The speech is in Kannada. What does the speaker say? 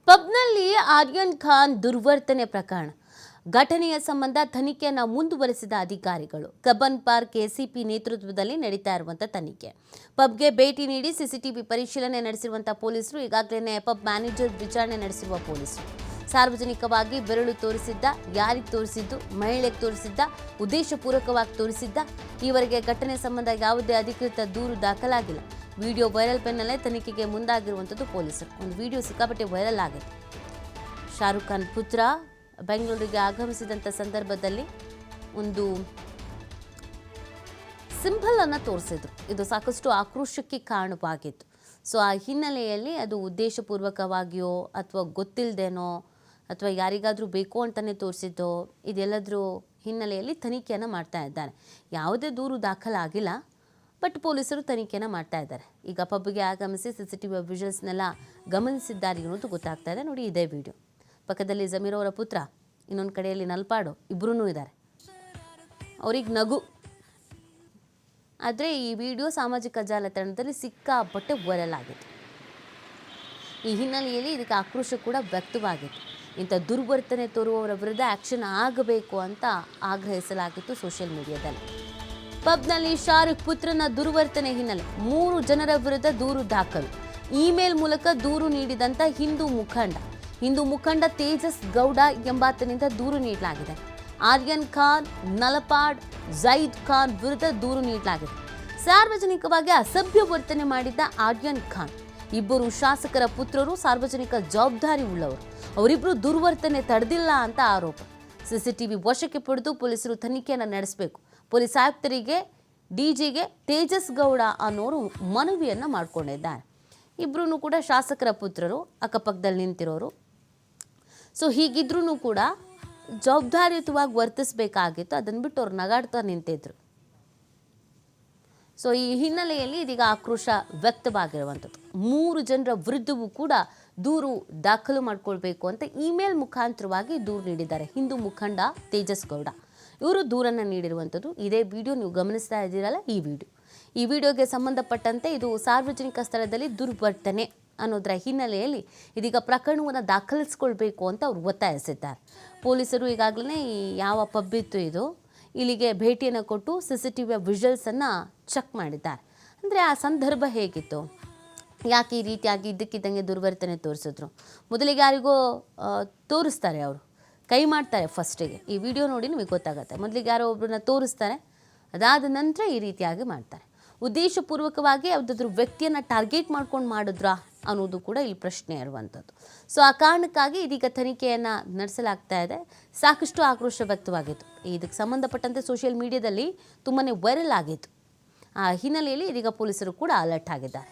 ಪಬ್ನಲ್ಲಿ ಆರ್ಯನ್ ಖಾನ್ ದುರ್ವರ್ತನೆ ಪ್ರಕರಣ ಘಟನೆಯ ಸಂಬಂಧ ತನಿಖೆಯನ್ನು ಮುಂದುವರೆಸಿದ ಅಧಿಕಾರಿಗಳು. ಕಬ್ಬನ್ ಪಾರ್ಕ್ ಎಸಿಪಿ ನೇತೃತ್ವದಲ್ಲಿ ನಡೀತಾ ಇರುವಂತಹ ತನಿಖೆ. ಪಬ್ಗೆ ಭೇಟಿ ನೀಡಿ ಸಿಸಿಟಿವಿ ಪರಿಶೀಲನೆ ನಡೆಸಿರುವಂತಹ ಪೊಲೀಸರು, ಈಗಾಗಲೇ ಪಬ್ ಮ್ಯಾನೇಜರ್ ವಿಚಾರಣೆ ನಡೆಸಿರುವ ಪೊಲೀಸರು ಸಾರ್ವಜನಿಕವಾಗಿ ಬೆರಳು ತೋರಿಸಿದ್ದ, ಯಾರಿಗೆ ತೋರಿಸಿದ್ದು, ಮಹಿಳೆಗೆ ತೋರಿಸಿದ್ದ, ಉದ್ದೇಶಪೂರ್ವಕವಾಗಿ ತೋರಿಸಿದ್ದ, ಈವರೆಗೆ ಘಟನೆ ಸಂಬಂಧ ಯಾವುದೇ ಅಧಿಕೃತ ದೂರು ದಾಖಲಾಗಿಲ್ಲ. ವಿಡಿಯೋ ವೈರಲ್ ಬೆನ್ನಲ್ಲೇ ತನಿಖೆಗೆ ಮುಂದಾಗಿರುವಂಥದ್ದು ಪೊಲೀಸರು. ಒಂದು ವಿಡಿಯೋ ಸಿಕ್ಕಾಪಟ್ಟೆ ವೈರಲ್ ಆಗಿದೆ. ಶಾರುಖ್ ಖಾನ್ ಪುತ್ರ ಬೆಂಗಳೂರಿಗೆ ಆಗಮಿಸಿದಂಥ ಸಂದರ್ಭದಲ್ಲಿ ಒಂದು ಸಿಂಬಲ್ ಅನ್ನು ತೋರಿಸಿದ್ರು. ಇದು ಸಾಕಷ್ಟು ಆಕ್ರೋಶಕ್ಕೆ ಕಾರಣವಾಗಿತ್ತು. ಸೊ ಆ ಹಿನ್ನೆಲೆಯಲ್ಲಿ ಅದು ಉದ್ದೇಶಪೂರ್ವಕವಾಗಿಯೋ ಅಥವಾ ಗೊತ್ತಿಲ್ಲದೇನೋ ಅಥವಾ ಯಾರಿಗಾದರೂ ಬೇಕು ಅಂತಲೇ ತೋರಿಸಿದ್ದೋ, ಇದೆಲ್ಲದ್ರ ಹಿನ್ನೆಲೆಯಲ್ಲಿ ತನಿಖೆಯನ್ನು ಮಾಡ್ತಾ ಇದ್ದಾರೆ. ಯಾವುದೇ ದೂರು ದಾಖಲಾಗಿಲ್ಲ, ಬಟ್ ಪೊಲೀಸರು ತನಿಖೆಯನ್ನು ಮಾಡ್ತಾ ಇದ್ದಾರೆ. ಈಗ ಪಬ್ಗೆ ಆಗಮಿಸಿ ಸಿಸಿಟಿವಿ ವಿಜುವಲ್ಸ್ನೆಲ್ಲ ಗಮನಿಸಿದ್ದಾರೆ ಅನ್ನೋದು ಗೊತ್ತಾಗ್ತಾ ಇದೆ. ನೋಡಿ, ಇದೇ ವಿಡಿಯೋ. ಪಕ್ಕದಲ್ಲಿ ಜಮೀರ್ ಅವರ ಪುತ್ರ, ಇನ್ನೊಂದು ಕಡೆಯಲ್ಲಿ ನಲ್ಪಾಡು, ಇಬ್ಬರೂ ಇದ್ದಾರೆ. ಅವ್ರಿಗೆ ನಗು. ಆದರೆ ಈ ವಿಡಿಯೋ ಸಾಮಾಜಿಕ ಜಾಲತಾಣದಲ್ಲಿ ಸಿಕ್ಕಾಪಟ್ಟೆ ವೈರಲ್ ಆಗಿತ್ತು. ಈ ಹಿನ್ನೆಲೆಯಲ್ಲಿ ಇದಕ್ಕೆ ಆಕ್ರೋಶ ಕೂಡ ವ್ಯಕ್ತವಾಗಿತ್ತು. ಇಂಥ ದುರ್ವರ್ತನೆ ತೋರುವವರ ವಿರುದ್ಧ ಆ್ಯಕ್ಷನ್ ಆಗಬೇಕು ಅಂತ ಆಗ್ರಹಿಸಲಾಗಿತ್ತು ಸೋಷಿಯಲ್ ಮೀಡಿಯಾದಲ್ಲಿ. ಪಬ್ನಲ್ಲಿ ಶಾರುಖ್ ಪುತ್ರನ ದುರ್ವರ್ತನೆ ಹಿನ್ನೆಲೆ 3 ಜನರ ವಿರುದ್ಧ ದೂರು ದಾಖಲು. ಇಮೇಲ್ ಮೂಲಕ ದೂರು ನೀಡಿದಂಥ ಹಿಂದೂ ಮುಖಂಡ ತೇಜಸ್ ಗೌಡ ಎಂಬಾತನಿಂದ ದೂರು ನೀಡಲಾಗಿದೆ. ಆರ್ಯನ್ ಖಾನ್, ನಲಪಾಡ್, ಜೈದ್ ಖಾನ್ ವಿರುದ್ಧ ದೂರು ನೀಡಲಾಗಿದೆ. ಸಾರ್ವಜನಿಕವಾಗಿ ಅಸಭ್ಯ ವರ್ತನೆ ಮಾಡಿದ್ದ ಆರ್ಯನ್ ಖಾನ್ ಇಬ್ಬರು ಶಾಸಕರ ಪುತ್ರರು, ಸಾರ್ವಜನಿಕ ಜವಾಬ್ದಾರಿ ಉಳ್ಳವರು. ಅವರಿಬ್ಬರು ದುರ್ವರ್ತನೆ ತಡೆದಿಲ್ಲ ಅಂತ ಆರೋಪ. ಸಿಸಿಟಿವಿ ವಶಕ್ಕೆ ಪಡೆದು ಪೊಲೀಸರು ತನಿಖೆಯನ್ನು ನಡೆಸಬೇಕು. ಪೊಲೀಸ್ ಆಯುಕ್ತರಿಗೆ, ಡಿಜಿಗೆ ತೇಜಸ್ ಗೌಡ ಅನ್ನೋರು ಮನವಿಯನ್ನು ಮಾಡಿಕೊಂಡಿದ್ದಾರೆ. ಇಬ್ಬರೂ ಕೂಡ ಶಾಸಕರ ಪುತ್ರರು, ಅಕ್ಕಪಕ್ಕದಲ್ಲಿ ನಿಂತಿರೋರು. ಸೊ ಹೀಗಿದ್ರೂ ಕೂಡ ಜವಾಬ್ದಾರಿಯುತವಾಗಿ ವರ್ತಿಸಬೇಕಾಗಿತ್ತು. ಅದನ್ನು ಬಿಟ್ಟು ಅವ್ರು ನಗಾಡ್ತಾ ನಿಂತಿದ್ರು. ಸೊ ಈ ಹಿನ್ನೆಲೆಯಲ್ಲಿ ಇದೀಗ ಆಕ್ರೋಶ ವ್ಯಕ್ತವಾಗಿರುವಂಥದ್ದು. 3 ಜನರ ವಿರುದ್ಧವೂ ಕೂಡ ದೂರು ದಾಖಲು ಮಾಡಿಕೊಳ್ಬೇಕು ಅಂತ ಇಮೇಲ್ ಮುಖಾಂತರವಾಗಿ ದೂರು ನೀಡಿದ್ದಾರೆ ಹಿಂದೂ ಮುಖಂಡ ತೇಜಸ್ ಗೌಡ. ಇವರು ದೂರನ್ನು ನೀಡಿರುವಂಥದ್ದು. ಇದೇ ವಿಡಿಯೋ ನೀವು ಗಮನಿಸ್ತಾ ಇದ್ದೀರಲ್ಲ, ಈ ವಿಡಿಯೋಗೆ ಸಂಬಂಧಪಟ್ಟಂತೆ ಇದು ಸಾರ್ವಜನಿಕ ಸ್ಥಳದಲ್ಲಿ ದುರ್ವರ್ತನೆ ಅನ್ನೋದರ ಹಿನ್ನೆಲೆಯಲ್ಲಿ ಇದೀಗ ಪ್ರಕರಣವನ್ನು ದಾಖಲಿಸಿಕೊಳ್ಬೇಕು ಅಂತ ಅವರು ಒತ್ತಾಯಿಸಿದ್ದಾರೆ. ಪೊಲೀಸರು ಈಗಾಗಲೇ ಯಾವ ಪಬ್ ಇತ್ತು ಇದು, ಇಲ್ಲಿಗೆ ಭೇಟಿಯನ್ನು ಕೊಟ್ಟು ಸಿಸಿಟಿವಿಯ ವಿಜುವಲ್ಸನ್ನು ಚೆಕ್ ಮಾಡಿದ್ದಾರೆ. ಅಂದರೆ ಆ ಸಂದರ್ಭ ಹೇಗಿತ್ತು, ಯಾಕೆ ಈ ರೀತಿಯಾಗಿ ಇದ್ದಕ್ಕಿದ್ದಂಗೆ ದುರ್ವರ್ತನೆ ತೋರಿಸಿದ್ರು. ಮೊದಲಿಗೆ ಯಾರಿಗೋ ತೋರಿಸ್ತಾರೆ, ಅವರು ಕೈ ಮಾಡ್ತಾರೆ ಫಸ್ಟಿಗೆ. ಈ ವಿಡಿಯೋ ನೋಡಿ ನಿಮಗೆ ಗೊತ್ತಾಗುತ್ತೆ. ಮೊದಲಿಗೆ ಯಾರೋ ಒಬ್ಬರನ್ನ ತೋರಿಸ್ತಾರೆ, ಅದಾದ ನಂತರ ಈ ರೀತಿಯಾಗಿ ಮಾಡ್ತಾರೆ. ಉದ್ದೇಶಪೂರ್ವಕವಾಗಿ ಯಾವುದಾದ್ರೂ ವ್ಯಕ್ತಿಯನ್ನು ಟಾರ್ಗೆಟ್ ಮಾಡ್ಕೊಂಡು ಮಾಡಿದ್ರಾ ಅನ್ನೋದು ಕೂಡ ಇಲ್ಲಿ ಪ್ರಶ್ನೆ ಇರುವಂಥದ್ದು. ಸೊ ಆ ಕಾರಣಕ್ಕಾಗಿ ಇದೀಗ ತನಿಖೆಯನ್ನು ನಡೆಸಲಾಗ್ತಾ ಇದೆ. ಸಾಕಷ್ಟು ಆಕ್ರೋಶ ವ್ಯಕ್ತವಾಗಿತ್ತು. ಇದಕ್ಕೆ ಸಂಬಂಧಪಟ್ಟಂತೆ ಸೋಷಿಯಲ್ ಮೀಡಿಯಾದಲ್ಲಿ ತುಂಬಾ ವೈರಲ್ ಆಗಿತ್ತು. ಆ ಹಿನ್ನೆಲೆಯಲ್ಲಿ ಇದೀಗ ಪೊಲೀಸರು ಕೂಡ ಅಲರ್ಟ್ ಆಗಿದ್ದಾರೆ.